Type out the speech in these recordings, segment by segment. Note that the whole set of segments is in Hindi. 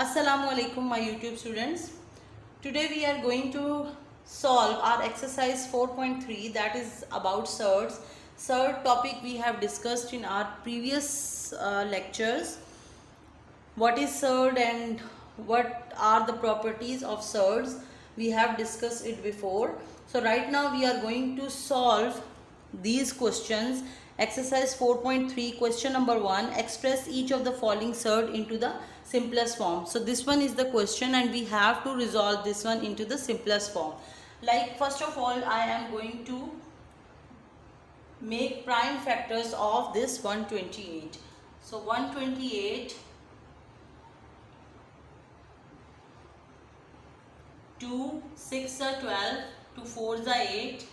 Assalamu alaikum my YouTube students. Today we are going to solve our exercise 4.3, that is about surds. Surd topic we have discussed in our previous lectures. What is surd and what are the properties of surds? We have discussed it before. So right now we are going to solve these questions. Exercise 4.3, question number 1, express each of the following surd into the simplest form. So this one is the question and we have to resolve this one into the simplest form. Like first of all, I am going to make prime factors of this 128. So 128, 2, 6 are 12, 2 4s are 8,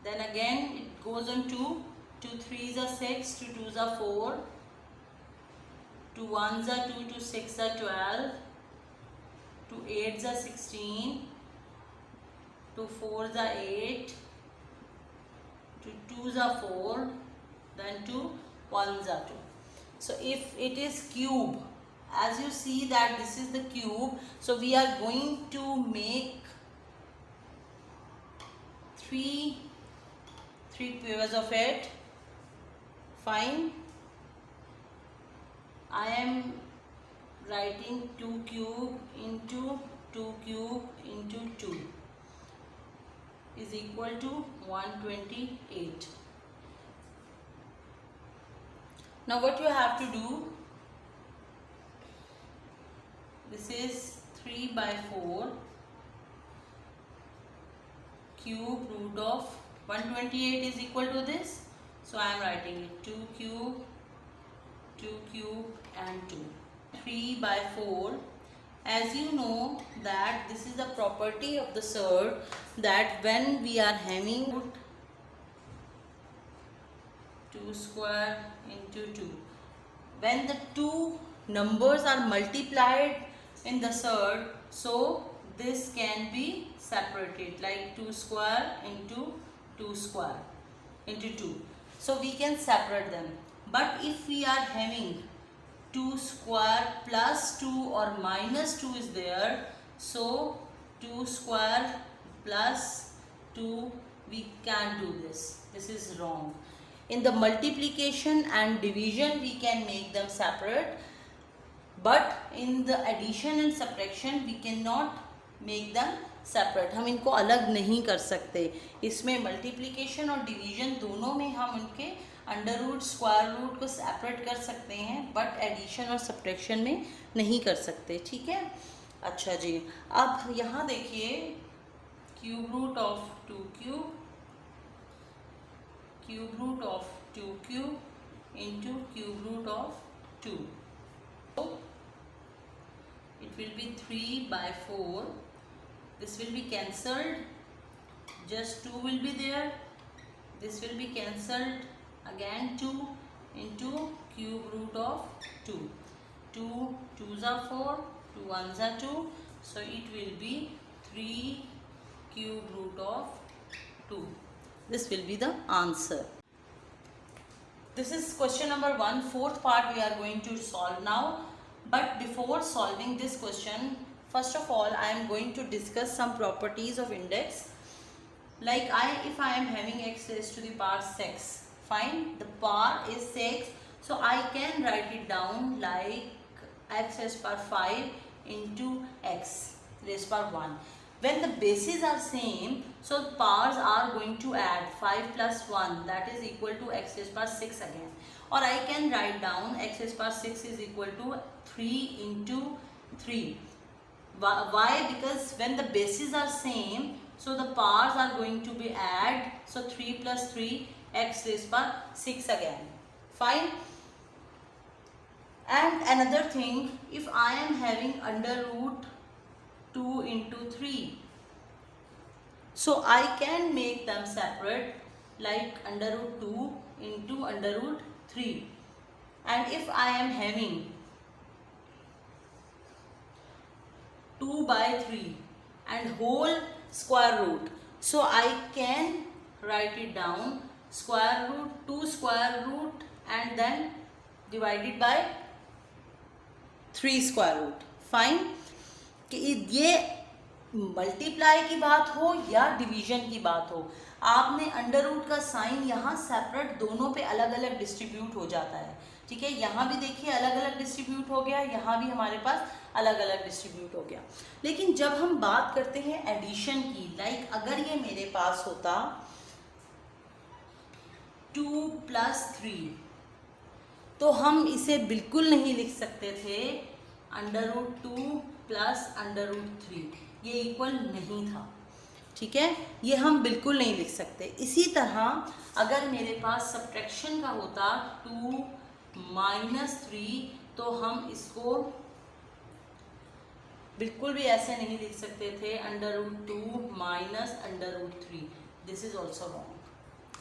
then again it goes on 2, 2 3s are 6, 2 2s are 4, 2 1s are 2, 2 6 are 12, 2 8s are 16, 2 4s are 8, 2 2s are 4, then 2 1s are 2. So if it is cube, as you see that this is the cube, so we are going to make three pairs of it. Fine. I am writing 2 cube into 2 cube into 2 is equal to 128. Now what you have to do, this is 3 by 4 cube root of 128 is equal to this. So I am writing it 2 cube and 2. 3 by 4. As you know that this is the property of the surd, that when we are having 2 square into 2, when the two numbers are multiplied in the surd, so this can be separated like 2 square into 2 square into 2. So we can separate them. But if we are having 2 square plus 2 or minus 2 is there, so 2 square plus 2, we can't do this. This is wrong. In the multiplication and division we can make them separate, but in the addition and subtraction we cannot make them separate. हम इनको अलग नहीं कर सकते. इसमें मल्टीप्लिकेशन और डिवीजन दोनों में हम उनके अंडर रूट स्क्वायर रूट को सेपरेट कर सकते हैं, बट एडिशन और सब्ट्रैक्शन में नहीं कर सकते. ठीक है. अच्छा जी, अब यहाँ देखिए cube root of 2 cube root of 2 cube into cube root of 2. It will be 3 by 4. This will be cancelled. Just 2 will be there. This will be cancelled. Again 2 into cube root of 2. 2 2s are 4. 2 1s are 2. So it will be 3 cube root of 2. This will be the answer. This is question number 1. Fourth part we are going to solve now. But before solving this question, first of all I am going to discuss some properties of index. Like if I am having x raised to the power 6, fine, the power is 6, so I can write it down like x raised to power 5 into x raised to power 1. When the bases are same, so the powers are going to add 5 plus 1, that is equal to x raised to power 6 again. Or I can write down x raised to power 6 is equal to 3 into 3. Why? Because when the bases are same, so the powers are going to be add. So 3 plus 3, x raised to power 6 again. Fine. And another thing, if I am having under root 2 into 3, so I can make them separate like under root 2 into under root 3. And if I am having 2 by 3 and whole square root, so I can write it down square root 2 square root and then divided by 3 square root. Fine, कि ये मल्टीप्लाई की बात हो या डिवीजन की बात हो, आपने अंडर रूट का साइन यहाँ सेपरेट दोनों पे अलग अलग डिस्ट्रीब्यूट हो जाता है। ठीक है, यहाँ भी देखिए अलग अलग डिस्ट्रीब्यूट हो गया, यहाँ भी हमारे पास अलग अलग डिस्ट्रीब्यूट हो गया। लेकिन जब हम बात करते हैं एडिशन की, लाइक अगर ये मेरे पास होता 2 + 3, तो हम इसे बिल्कुल नहीं लिख सकते थे √2 + √3, ये इक्वल नहीं था। ठीक है, ये हम बिल्कुल नहीं लिख सकते। इसी तरह अगर मेरे पास सब्ट्रैक्शन का होता 2 - 3, तो हम इसको बिल्कुल भी ऐसे नहीं लिख सकते थे √2 - √3, दिस इज ऑल्सो रॉन्ग।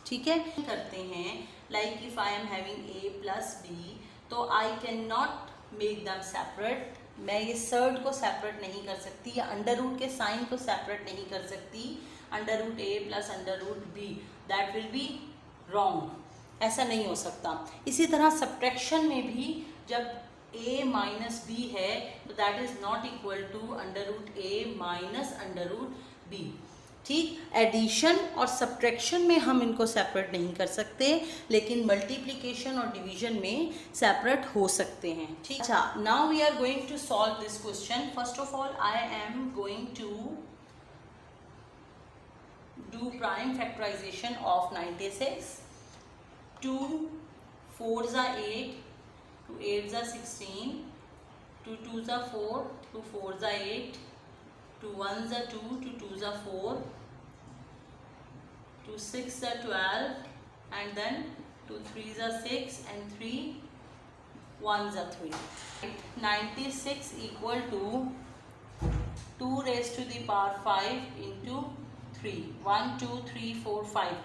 ठीक है, करते हैं like if I am having a + b, तो I can not make them separate. मैं ये सर्ड को सेपरेट नहीं कर सकती, या अंडर रूट के साइन को सेपरेट नहीं कर सकती √a + √b, that will be wrong, ऐसा नहीं हो सकता। इसी तरह सब्ट्रैक्शन में भी जब a - b है, तो that is not equal to √a - √b। ठीक, एडिशन और सब्ट्रैक्शन में हम इनको सेपरेट नहीं कर सकते, लेकिन मल्टीप्लिकेशन और डिवीजन में सेपरेट हो सकते हैं। ठीक, अच्छा, now we are going to solve this question. First of all I am going to do prime factorization of 96। 2 4s are 8, 2 8s are 16, 2 2s are 4, 2 4s are 8, 2 1s are 2, 2 2s are 4, 2 6s are 12, and then 2 3s are 6, and 3 1s are 3. 96 equal to 2 raised to the power 5 into 3. 1 2 3 4 5.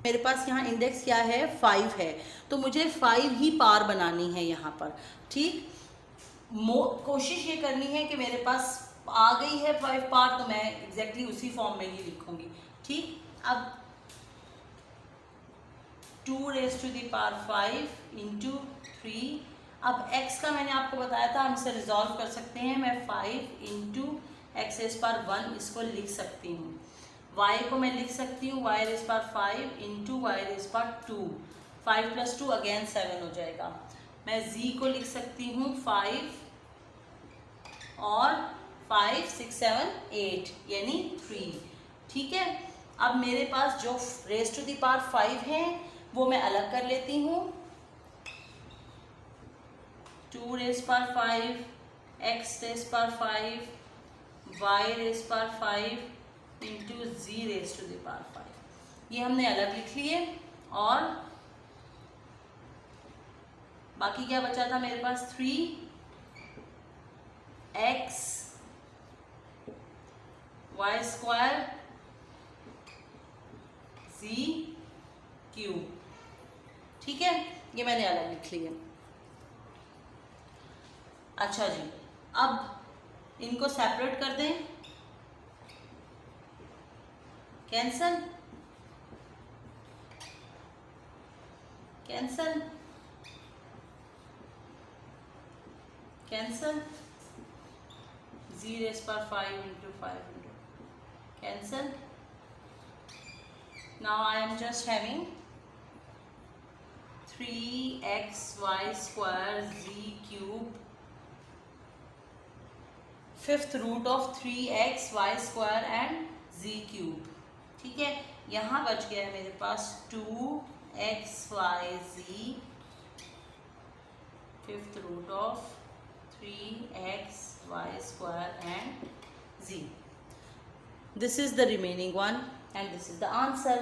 मेरे पास यहाँ इंडेक्स क्या है, 5 है, तो मुझे 5 ही पार बनानी है यहाँ पर। ठीक, कोशिश ये करनी है कि मेरे पास आ गई है 5 पार, तो मैं एग्जैक्टली उसी फॉर्म में ही लिखूंगी। ठीक, अब 2 raised to the power 5 into 3। अब x का मैंने आपको बताया था, हम इसे रिजॉल्व कर सकते हैं। मैं 5 into x raised power 1 इसको लिख सकती हूँ। y को मैं लिख सकती हूँ y raised power 5 into y raised power 2। 5 + 2 again 7 हो जाएगा। मैं z को लिख सकती हूँ 5 और 5 6 7 8 यानी 3। ठीक है, अब मेरे पास जो रेज़ टू द पावर 5 है वो मैं अलग कर लेती हूँ। 2 raised power 5, x raised power 5, y raised power 5 into z raised to the power 5, ये हमने अलग लिख लिए। और बाकी क्या बचा था मेरे पास, 3x y² z क्यूब। ठीक है, ये मैंने अलग लिख लिया। अच्छा जी, अब इनको सेपरेट कर दें, cancel cancel cancel, z raised power 5 into 5 into cancel. Now I am just having 3xy² z cube, 5th root of 3xy² and z cube। ठीक है, यहाँ बच गया है मेरे पास 2xyz, 5th root of 3xy² and z. This is the remaining one and this is the answer.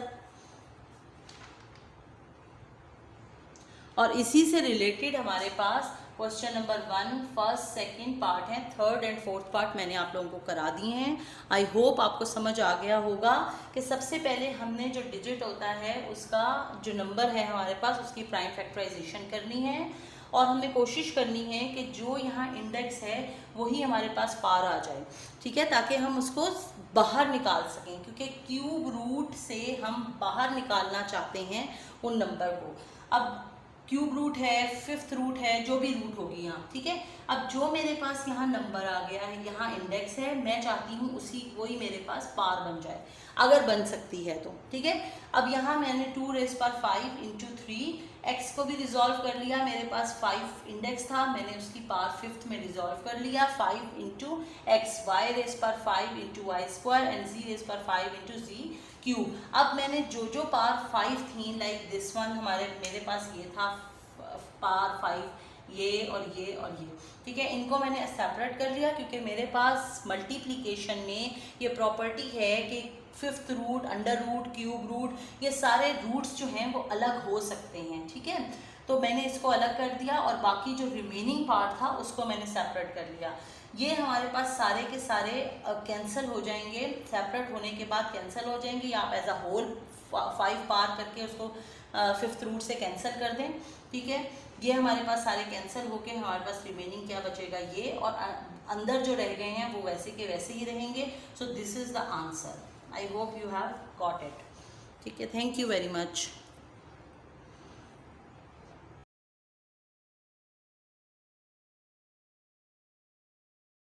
और इसी से रिलेटेड हमारे पास question number 1 first second part है, थर्ड एंड फोर्थ पार्ट मैंने आप लोगों को करा दिए हैं। आई होप आपको समझ आ गया होगा कि सबसे पहले हमने जो डिजिट होता है उसका जो नंबर है हमारे पास उसकी प्राइम फैक्टराइजेशन करनी है, और हमें कोशिश करनी है कि जो यहाँ इंडेक्स है वही हमारे पास पार आ जाए। ठीक है, ताकि हम उसको बाहर निकाल सकें, क्योंकि क्यूब रूट से हम बाहर निकालना चाहते हैं उन नंबर को। अब क्यूब रूट है, फिफ्थ रूट है, जो भी रूट होगी यहाँ, ठीक है। अब जो मेरे पास यहाँ नंबर आ गया है, यहाँ इंडेक्स है, मैं चाहती हूँ उसी वही मेरे पास पार बन जाए, अगर बन सकती है तो, ठीक है। अब यहाँ मैंने 2 रेज़ पावर 5 इंटू 3, एक्स को भी रिजॉल्व कर लिया, मेरे पास 5 इंडेक्स था, मैंने उसकी पावर फिफ्थ में रिजॉल्व कर लिया, 5 into x, y raise power 5 into y square and z raise power 5 into z cube. अब मैंने जो जो पावर 5 थी, लाइक दिस वन, मेरे पास ये था पावर 5, ये और ये और ये, ठीक है, इनको मैंने सेपरेट कर लिया, क्योंकि मेरे पास मल्टीप्लिकेशन में ये प्रॉपर्टी है कि fifth root, under root, cube root, ये सारे रूट्स जो हैं वो अलग हो सकते हैं, ठीक है। तो मैंने इसको अलग कर दिया और बाकी जो रिमेनिंग पार्ट था उसको मैंने सेपरेट कर लिया। ये हमारे पास सारे के सारे कैंसिल हो जाएंगे, सेपरेट होने के बाद कैंसिल हो जाएंगे। आप एज अ होल 5 पार करके उसको फिफ्थ रूट से कैंसिल कर दें, ठीक है। ये हमारे पास सारे कैंसिल होके हमारे पास रिमेनिंग क्या बचेगा, ये, और अंदर जो रह गए हैं वो वैसे के वैसे ही रहेंगे। So this is the answer. I hope you have got it, ठीक है। Thank you very much.